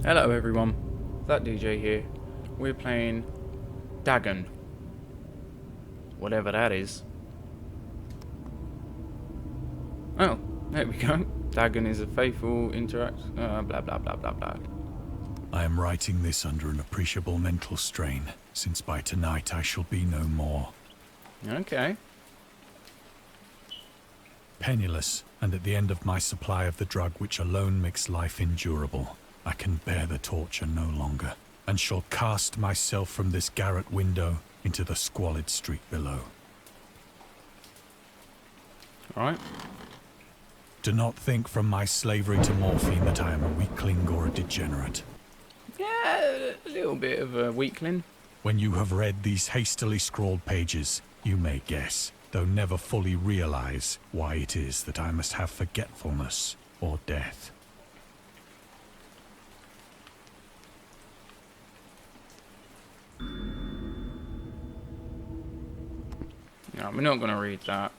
Hello everyone, that DJ here. We're playing Dagon. Whatever that is. Oh, there we go. Dagon is a faithful blah blah blah blah blah. I am writing this under an appreciable mental strain, since by tonight I shall be no more. Okay. Penniless, and at the end of my supply of the drug which alone makes life endurable, I can bear the torture no longer, and shall cast myself from this garret window into the squalid street below. Alright. Do not think from my slavery to morphine that I am a weakling or a degenerate. Yeah, a little bit of a weakling. When you have read these hastily scrawled pages, you may guess, though never fully realize, why it is that I must have forgetfulness or death. No, we're not going to read that.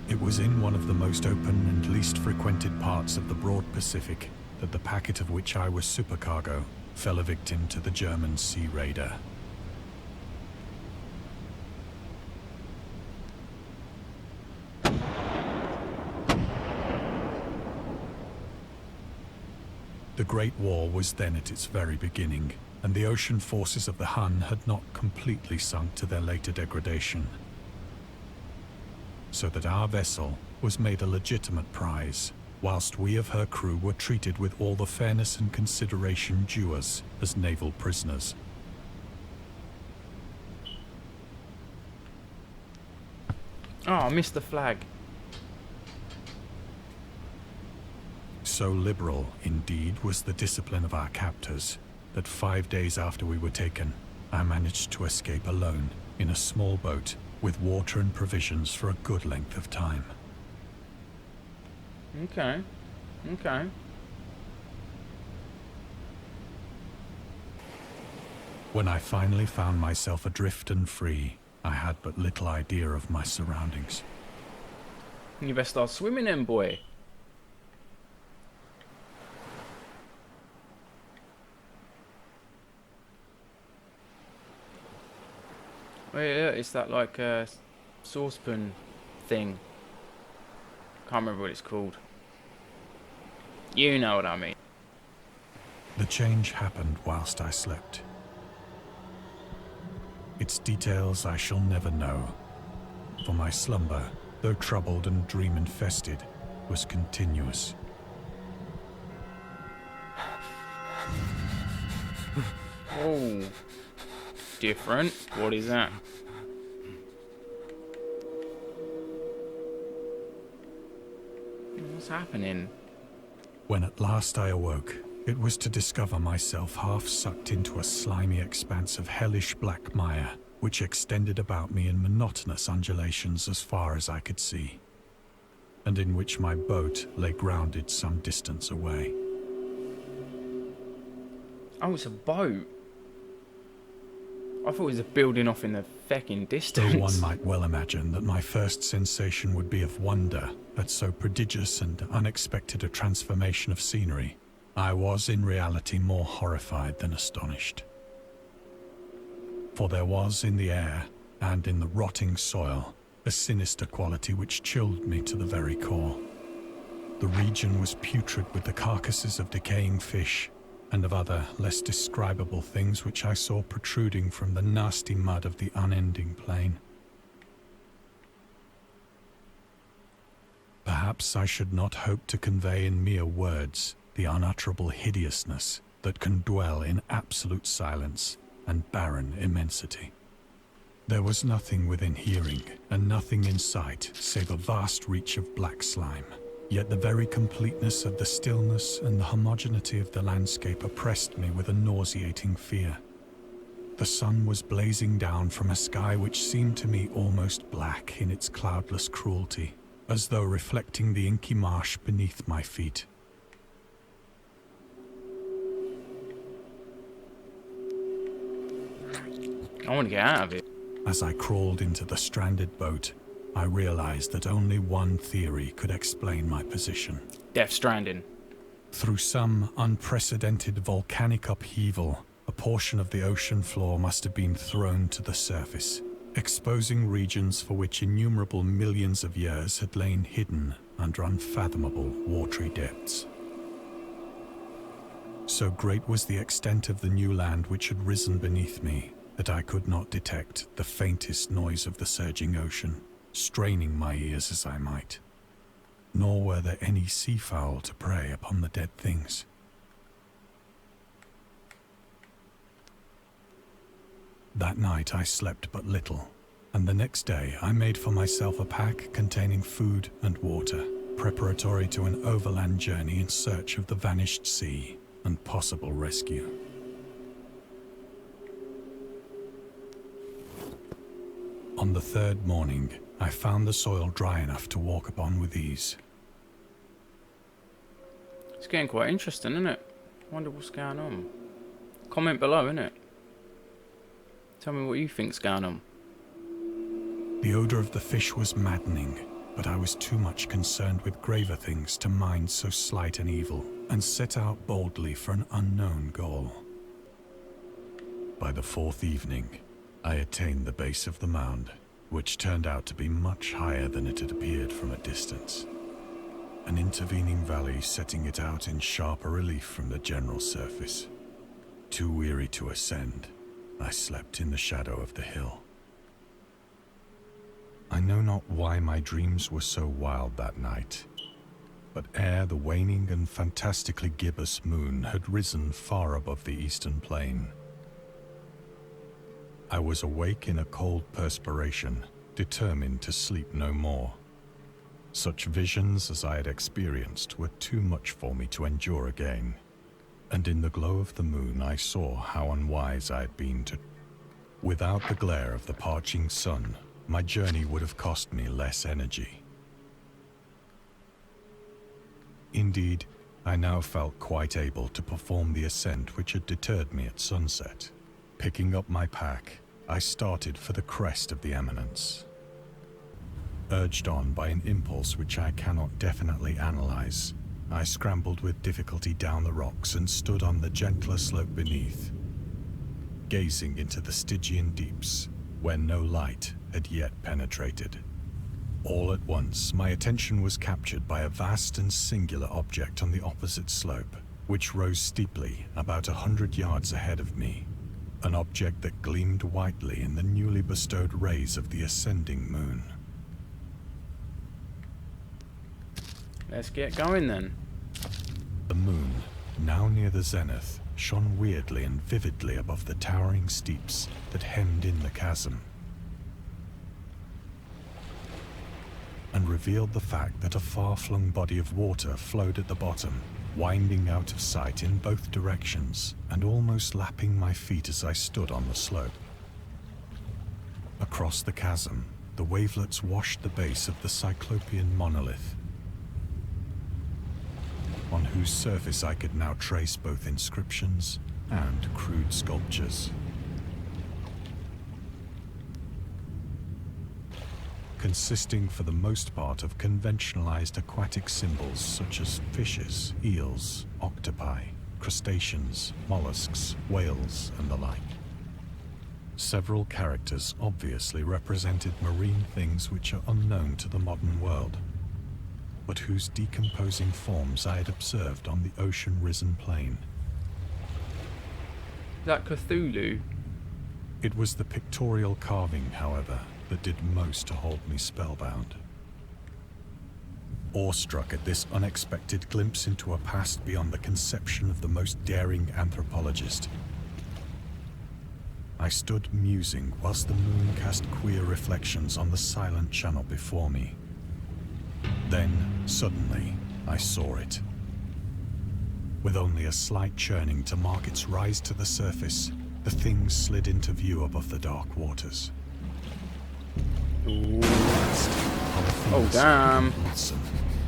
It was in one of the most open and least frequented parts of the broad Pacific that the packet of which I was supercargo fell a victim to the German sea raider. The Great War was then at its very beginning, and the ocean forces of the Hun had not completely sunk to their later degradation. So that our vessel was made a legitimate prize, whilst we of her crew were treated with all the fairness and consideration due us as naval prisoners. Oh, I missed the flag. So liberal, indeed, was the discipline of our captors, that 5 days after we were taken, I managed to escape alone in a small boat with water and provisions for a good length of time. Okay. Okay. When I finally found myself adrift and free, I had but little idea of my surroundings. You best start swimming then, boy. Wait, yeah, it's that like saucepan thing. Can't remember what it's called. You know what I mean. The change happened whilst I slept. Its details I shall never know, for my slumber, though troubled and dream-infested, was continuous. Oh. Different. What is that? What's happening? When at last I awoke, it was to discover myself half sucked into a slimy expanse of hellish black mire, which extended about me in monotonous undulations as far as I could see, and in which my boat lay grounded some distance away. Oh, it's a boat. I thought it was a building off in the fecking distance. Though one might well imagine that my first sensation would be of wonder at so prodigious and unexpected a transformation of scenery, I was in reality more horrified than astonished. For there was in the air, and in the rotting soil, a sinister quality which chilled me to the very core. The region was putrid with the carcasses of decaying fish, and of other, less describable things which I saw protruding from the nasty mud of the unending plain. Perhaps I should not hope to convey in mere words the unutterable hideousness that can dwell in absolute silence and barren immensity. There was nothing within hearing, and nothing in sight, save a vast reach of black slime. Yet the very completeness of the stillness and the homogeneity of the landscape oppressed me with a nauseating fear. The sun was blazing down from a sky which seemed to me almost black in its cloudless cruelty, as though reflecting the inky marsh beneath my feet. I want to get out of it. As I crawled into the stranded boat, I realized that only one theory could explain my position. Death Stranding. Through some unprecedented volcanic upheaval, a portion of the ocean floor must have been thrown to the surface, exposing regions for which innumerable millions of years had lain hidden under unfathomable watery depths. So great was the extent of the new land which had risen beneath me that I could not detect the faintest noise of the surging ocean, straining my ears as I might. Nor were there any seafowl to prey upon the dead things. That night I slept but little, and the next day I made for myself a pack containing food and water, preparatory to an overland journey in search of the vanished sea and possible rescue. On the third morning, I found the soil dry enough to walk upon with ease. It's getting quite interesting, isn't it? I wonder what's going on. Comment below, innit? Tell me what you think's going on. The odor of the fish was maddening, but I was too much concerned with graver things to mind so slight an evil, and set out boldly for an unknown goal. By the fourth evening, I attained the base of the mound, which turned out to be much higher than it had appeared from a distance. An intervening valley setting it out in sharper relief from the general surface. Too weary to ascend, I slept in the shadow of the hill. I know not why my dreams were so wild that night, but ere the waning and fantastically gibbous moon had risen far above the eastern plain, I was awake in a cold perspiration, determined to sleep no more. Such visions as I had experienced were too much for me to endure again, and in the glow of the moon I saw how unwise I had been to... Without the glare of the parching sun, my journey would have cost me less energy. Indeed, I now felt quite able to perform the ascent which had deterred me at sunset. Picking up my pack, I started for the crest of the eminence. Urged on by an impulse which I cannot definitely analyze, I scrambled with difficulty down the rocks and stood on the gentler slope beneath, gazing into the Stygian deeps, where no light had yet penetrated. All at once, my attention was captured by a vast and singular object on the opposite slope, which rose steeply about 100 yards ahead of me. An object that gleamed whitely in the newly bestowed rays of the ascending moon. Let's get going then. The moon, now near the zenith, shone weirdly and vividly above the towering steeps that hemmed in the chasm, and revealed the fact that a far-flung body of water flowed at the bottom, winding out of sight in both directions and almost lapping my feet as I stood on the slope. Across the chasm, the wavelets washed the base of the Cyclopean monolith, on whose surface I could now trace both inscriptions and crude sculptures. Consisting for the most part of conventionalized aquatic symbols such as fishes, eels, octopi, crustaceans, mollusks, whales, and the like. Several characters obviously represented marine things which are unknown to the modern world, but whose decomposing forms I had observed on the ocean-risen plain. Is that Cthulhu? It was the pictorial carving, however, that did most to hold me spellbound. Awestruck at this unexpected glimpse into a past beyond the conception of the most daring anthropologist, I stood musing whilst the moon cast queer reflections on the silent channel before me. Then, suddenly, I saw it. With only a slight churning to mark its rise to the surface, the thing slid into view above the dark waters. Ooh. Oh, damn.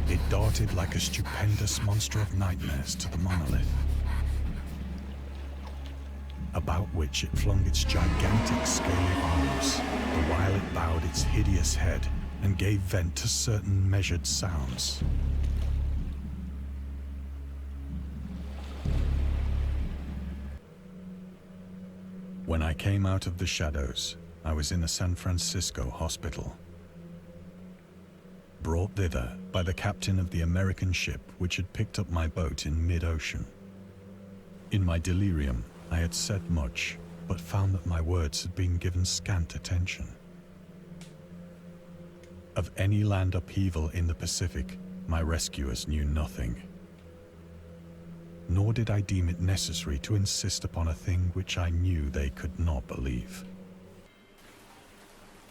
It darted like a stupendous monster of nightmares to the monolith, about which it flung its gigantic scaly arms, the while it bowed its hideous head and gave vent to certain measured sounds. When I came out of the shadows, I was in a San Francisco hospital, brought thither by the captain of the American ship which had picked up my boat in mid-ocean. In my delirium, I had said much, but found that my words had been given scant attention. Of any land upheaval in the Pacific, my rescuers knew nothing. Nor did I deem it necessary to insist upon a thing which I knew they could not believe.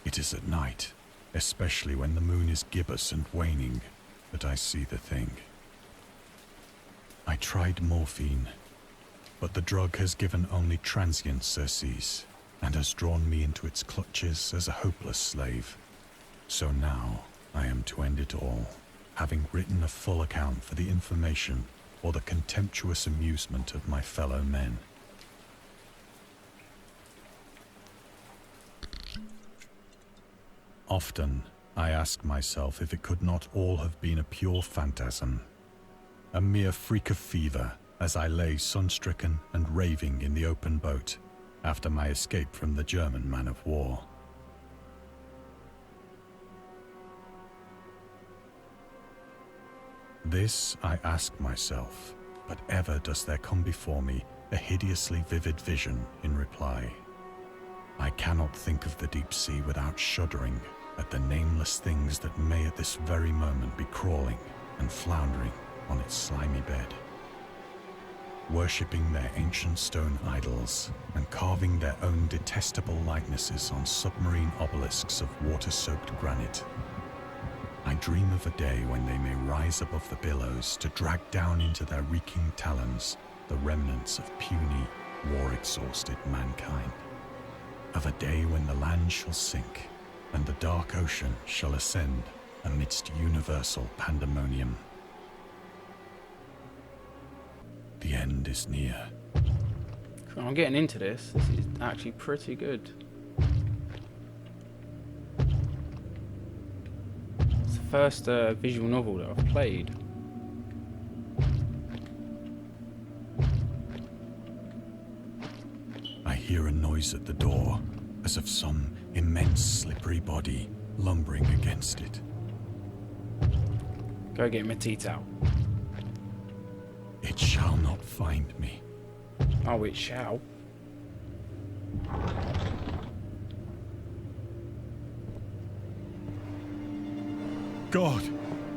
It is at night, especially when the moon is gibbous and waning, that I see the thing. I tried morphine, but the drug has given only transient surcease, and has drawn me into its clutches as a hopeless slave. So now I am to end it all, having written a full account for the information or the contemptuous amusement of my fellow men. Often I ask myself if it could not all have been a pure phantasm, a mere freak of fever, as I lay sun-stricken and raving in the open boat after my escape from the German man-of-war. This I ask myself, but ever does there come before me a hideously vivid vision in reply. I cannot think of the deep sea without shuddering at the nameless things that may at this very moment be crawling and floundering on its slimy bed, worshipping their ancient stone idols and carving their own detestable likenesses on submarine obelisks of water-soaked granite. I dream of a day when they may rise above the billows to drag down into their reeking talons the remnants of puny, war-exhausted mankind. Of a day when the land shall sink and the dark ocean shall ascend amidst universal pandemonium. The end is near. I'm getting into this. This is actually pretty good. It's the first visual novel that I've played. I hear a noise at the door, as of some immense slippery body lumbering against it. Go get my teeth out. It shall not find me. Oh, it shall. God,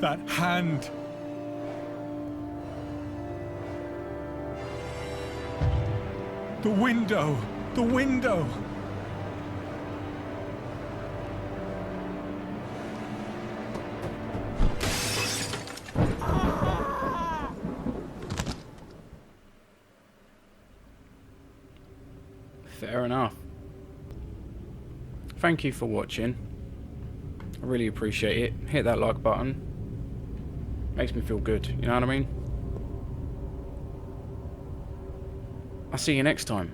that hand! The window! The window! Fair enough. Thank you for watching. I really appreciate it. Hit that like button. Makes me feel good, you know what I mean? I'll see you next time.